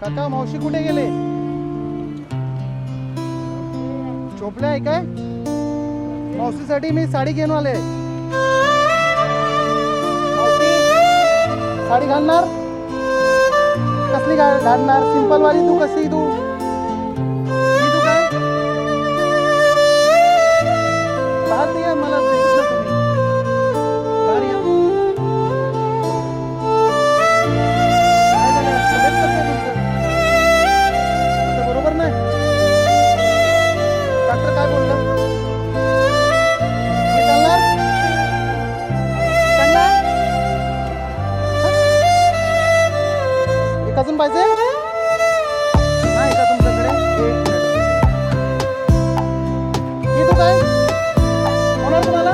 काका मावशी कुठे गेले? झोपले आहे काय? मावशीसाठी मी साडी घेऊन आले. मावशी साडी घालणार? कसली घालणार? सिंपल वाली तू कशी तू? ही तू काय? बाहेर ये, मला दिसत नाही तुम्ही. बाहेर या. काय झालं? तब्येत कसं आहे तुमचं? आता बरोबर नाही? डॉक्टर काय बोललं? मी चालणार? चालणार? एक अजून पाहिजे? नाही का तुमच्याकडे? एक मिनिट. ही तू काय? होणार तुम्हाला?